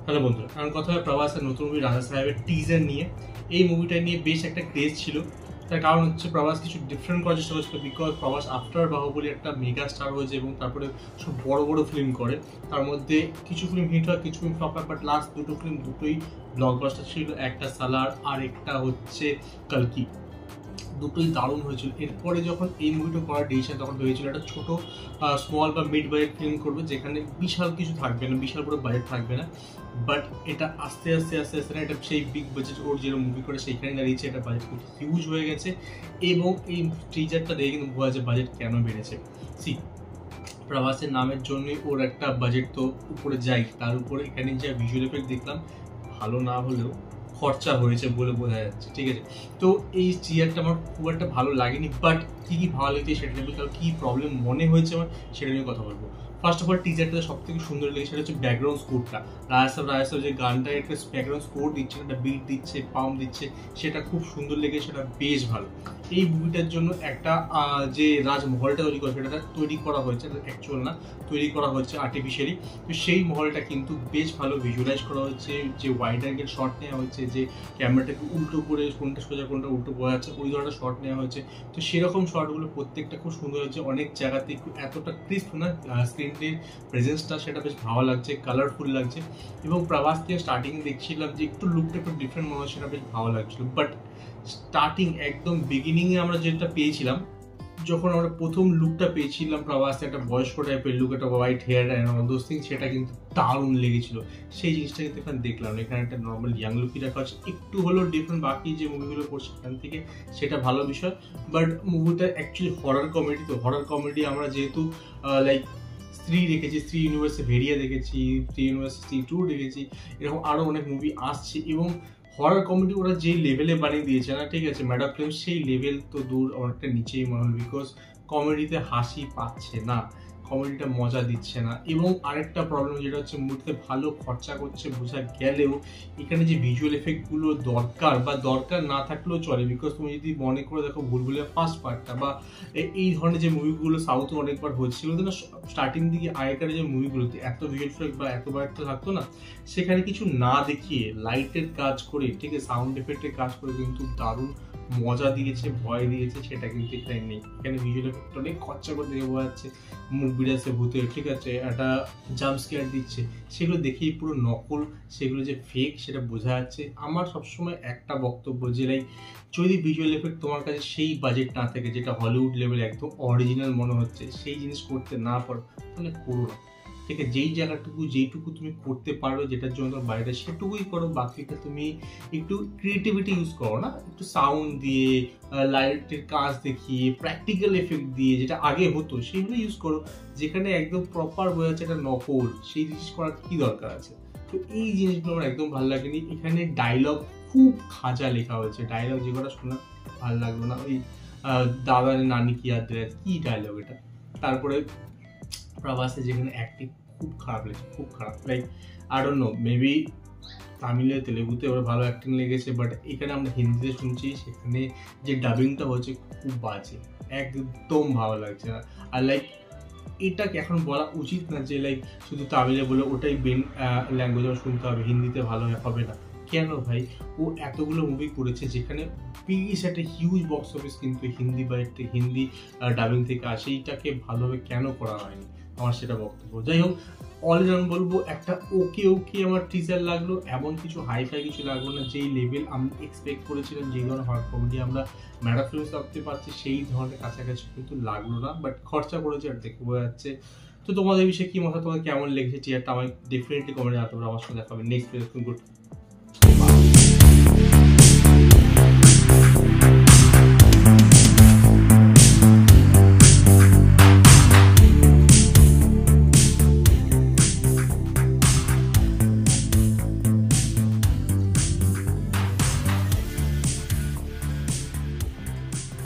Hello বন্ধুরা, কারণ কথা হয় প্রভাসের নতুন মুভি রাজা সাহেবের টিজার নিয়ে। এই মুভিটা নিয়ে বেশ একটা ক্রেজ ছিল। তার কারণ হচ্ছে প্রভাস কিছু ডিফারেন্ট করার চেষ্টা করছিল, বিকজ প্রভাস আফটার বাহুবলী একটা মেগা স্টার হয়েছে এবং তারপরে সব বড় বড় ফিল্ম করে। তার মধ্যে কিছু ফিল্ম হিট হয়, কিছু ফিল্ম ফ্লপ হয়, বাট লাস্ট দুটো ফিল্ম দুটোই ব্লকবাস্টার ছিল। একটা সালার আর একটা হচ্ছে কালকি, দুটোই দারুণ হয়েছিল। এরপরে যখন এই মুভিটা করার ডিসিশন, তখন ভেবেছিল একটা ছোট স্মল বা মিড বাজেট ফিল্ম করবে, যেখানে বিশাল কিছু থাকবে না, বিশাল বড় বাজেট থাকবে না। বাট এটা আস্তে আস্তে আস্তে আস্তে না, এটা সেই বিগ বাজেট ওর যেরকম মুভি করে সেইখানে দাঁড়িয়েছে, এটা বাজেট খুব হিউজ হয়ে গেছে। এবং এই টিজারটা দেখে কিন্তু বোঝা যায় বাজেট কেন বেড়েছে। সি, প্রভাসের নামের জন্যই ওর একটা বাজেট তো উপরে যায়, তার উপরে এখানে যে ভিজুয়াল এফেক্ট দেখলাম ভালো না হলেও খরচা হয়েছে বলে বোঝা যাচ্ছে, ঠিক আছে। তো এই চেয়ারটা আমার খুব একটা ভালো লাগেনি, বাট কী কী ভালো লেগেছে সেটা নিয়ে, কারণ কী প্রবলেম মনে হয়েছে আমার সেটা নিয়ে কথা বলবো। ফার্স্ট অফ অল, টিজারটা সব থেকে সুন্দর লেগেছে সেটা হচ্ছে ব্যাকগ্রাউন্ড স্কোরটা। রায়াসাব যে গানটা একটা ব্যাকগ্রাউন্ড স্কোর দিচ্ছে, একটা বিট দিচ্ছে, পাম্প দিচ্ছে, সেটা খুব সুন্দর লেগেছে, সেটা বেশ ভালো। এই মুভিটার জন্য একটা যে রাজমহলটা তৈরি করা হয়েছে অ্যাকচুয়াল না, তৈরি করা হচ্ছে আর্টিফিশিয়ালি। তো সেই মহলটা কিন্তু বেশ ভালো ভিজুয়ালাইজ করা হচ্ছে। যে ওয়াইড অ্যাঙ্গেল শট নেওয়া হয়েছে, যে ক্যামেরাটাকে উল্টো করে কোনটা সোজা কোনটা উল্টো বোঝা যাচ্ছে, ওই ধরনের শট নেওয়া হয়েছে। তো সেরকম শটগুলো প্রত্যেকটা খুব সুন্দর হয়েছে। অনেক জায়গাতে একটু এতটা ক্রিস্প না, স্ক্রিনের প্রেজেন্সটা সেটা বেশ ভালো লাগছে, কালারফুল লাগছে। এবং প্রভাসকে স্টার্টিং দেখছিলাম যে একটু লুকটা একটু ডিফারেন্ট মনে হচ্ছে, সেটা বেশ ভালো লাগছিল। বাট স্টার্টিং একদম বিগিনিংয়ে আমরা যেটা পেয়েছিলাম, যখন আমরা প্রথম লুকটা পেয়েছিলাম প্রভাসে, একটা বয়স্ক টাইপের লুক, একটা white hair and all those things, সেটা কিন্তু দারুণ লেগেছিল। সেই জিনিসটা কিন্তু এখানে দেখলাম, এখানে একটা নর্মাল ইয়াং লুকই রাখা হচ্ছে, একটু হলেও ডিফারেন্ট বাকি যে মুভিগুলো করছে এখান থেকে, সেটা ভালো বিষয়। বাট মুভিটা অ্যাকচুয়ালি হরার কমেডি, তো হরার কমেডি আমরা যেহেতু লাইক স্ত্রী দেখেছি, স্ত্রী ইউনিভার্সে ভেরিয়া দেখেছি, স্ত্রী ইউনিভার্সে স্ত্রী 2 দেখেছি, এরকম আরও অনেক মুভি আসছে। এবং হরার কমেডি ওরা যে লেভেলে বানিয়ে দিয়েছে না, ঠিক আছে, ম্যাডাম ফিল্ম সেই লেভেল তো দূর, অনেকটা নিচেই মনে হল, বিকজ কমেডিতে হাসি পাচ্ছে না, কমেডিটা মজা দিচ্ছে না। এবং আরেকটা প্রবলেম যেটা হচ্ছে, মুভিতে ভালো খরচা করছে বোঝা গেলেও এখানে যে ভিজুয়াল এফেক্টগুলো দরকার বা দরকার না থাকলেও চলে, বিকজ তুমি যদি মনে করে দেখো ভুলভুলাইয়া ফার্স্ট পার্টটা বা এই ধরনের যে মুভিগুলো সাউথে অনেকবার হচ্ছিল না, স্টার্টিং দিকে আগেকার যে মুভিগুলোতে এত ভিজুয়াল এফেক্ট বা এত বাড়তে থাকতো না, সেখানে কিছু না দেখিয়ে লাইটের কাজ করে, ঠিক আছে, সাউন্ড এফেক্টের কাজ করে কিন্তু দারুণ মজা দিয়েছে, ভয় দিয়েছে, সেটা কিন্তু এখানে নেই। এখানে ভিজুয়াল এফেক্ট অনেক খরচা করে দেখে বোঝা যাচ্ছে, মুখ বিড়াচ্ছে ভূতের, ঠিক আছে, একটা জাম্প স্কেয়ার দিচ্ছে, সেগুলো দেখেই পুরো নকল, সেগুলো যে ফেক সেটা বোঝা যাচ্ছে। আমার সবসময় একটা বক্তব্য যে লাইক, যদি ভিজুয়াল এফেক্ট তোমার কাছে সেই বাজেট না থাকে, যেটা হলিউড লেভেল একদম অরিজিনাল মনে হচ্ছে, সেই জিনিস করতে না পারো তাহলে করো না, ঠিক আছে। যেইটুকু তুমি করতে পারো, যেটার জন্য তোমার বাজেট সেটুকুই করো, বাকিটা তুমি একটু ক্রিয়েটিভিটি ইউজ করো না, একটু সাউন্ড দিয়ে, লাইটের কাজ দেখিয়ে, প্র্যাকটিক্যাল এফেক্ট দিয়ে, যেটা আগে হতো সেইগুলো ইউজ করো। যেখানে একদম প্রপার বোঝা যাচ্ছে এটা নকল, সেই জিনিস করার কি দরকার আছে? তো এই জিনিসগুলো আমার একদম ভালো লাগেনি। এখানে ডায়লগ খুব খাঁজা লেখা হয়েছে, ডায়লগ যে কটা শোনা ভালো লাগলো না। ওই দাদা নানি কি আর দেয়, কি ডায়লগ এটা। তারপরে প্রভাসে যেখানে অ্যাক্টিং খুব খারাপ লেগেছে, খুব খারাপ, like I don't know, maybe তামিলে তেলেগুতে ওরা ভালো অ্যাক্টিং লেগেছে, বাট এখানে আমরা হিন্দিতে শুনছি, সেখানে যে ডাবিংটা হচ্ছে খুব বাজে, একদম ভালো লাগছে না। আর লাইক এটাকে এখন বলা উচিত না যে লাইক শুধু তামিলে বলে ওটাই মেন ল্যাঙ্গুয়েজ শুনতে হবে, হিন্দিতে ভালো হবে না। কেন ভাই, ও এতগুলো মুভি করেছে যেখানে পিস একটা হিউজ বক্স অফিস কিন্তু হিন্দি হিন্দি ডাবিং থেকে আসে, এইটাকে ভালোভাবে কেন করা হয়নি, আমার সেটা বক্তব্য। যাই হোক, অল ইন বলবো একটা ওকে আমার টিজার লাগলো, এমন কিছু হাইফাই কিছু লাগলো না। যেই লেভেল আমি এক্সপেক্ট করেছিলাম, যেই ধরনের হরর কমেডি আমরা ম্যাডাম ফিল্মস দেখতে পাচ্ছি, সেই ধরনের কাছাকাছি কিন্তু লাগলো না, বাট খরচা করেছে আর দেখে বোঝা যাচ্ছে। তো তোমাদের বিষয়ে কি মত, তোমাদের কেমন লেগেছে টিজারটা আমাকে ডেফিনেটলি কমেন্টে জানাতে পারো। আমার সঙ্গে দেখা হবে নেক্সট ভিডিও। গুড।